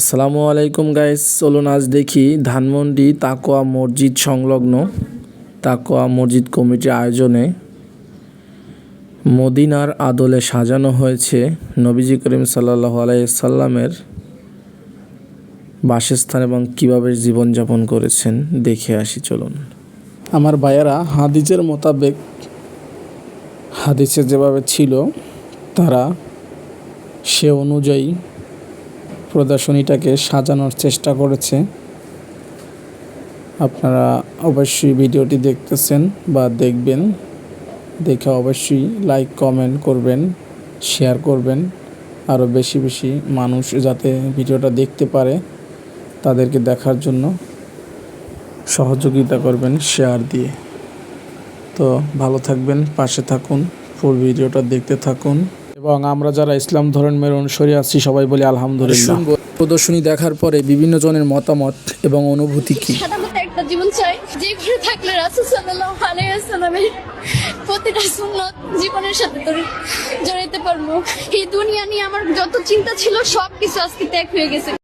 আসসালামু আলাইকুম গাইস, চলুন আজ দেখি ধানমন্ডি তাকওয়া মসজিদ সংলগ্ন তাকওয়া মসজিদ কমিটির আয়োজনে মদিনার আদলে সাজানো হয়েছে নবীজি করিম সাল্লাল্লাহু আলাইহি সাল্লামের বাসস্থান এবং কীভাবে জীবনযাপন করেছেন দেখে আসি চলুন। আমার ভাইয়েরা হাদিসের মোতাবেক হাদিসে যেভাবে ছিল তারা সে অনুযায়ী প্রদর্শনীটাকে সাজানোর চেষ্টা করেছে। আপনারা অবশ্যই ভিডিওটি দেখতেছেন বা দেখবেন, দেখে অবশ্যই লাইক কমেন্ট করবেন, শেয়ার করবেন, আরও বেশি বেশি মানুষ যাতে ভিডিওটা দেখতে পারে তাদেরকে দেখার জন্য সহযোগিতা করবেন শেয়ার দিয়ে। তো ভালো থাকবেন, পাশে থাকুন, ফুল ভিডিওটা দেখতে থাকুন এবং আমরা যারা ইসলাম ধর্মের অনুসারী আছি সবাই বলি আলহামদুলিল্লাহ। প্রদর্শনী দেখার পরে বিভিন্ন জনের মতামত এবং অনুভূতি কি। সাধারণত একটা জীবন চাই যেখানে থাকলে রাসূল সাল্লাল্লাহু আলাইহি ওয়াসাল্লামের প্রতিটা সুন্নাত জীবনের সাথে জড়াইতে পারবো। এই দুনিয়া নিয়ে আমার যত চিন্তা ছিল সবকিছু আজকে ত্যাগ হয়ে গেছে।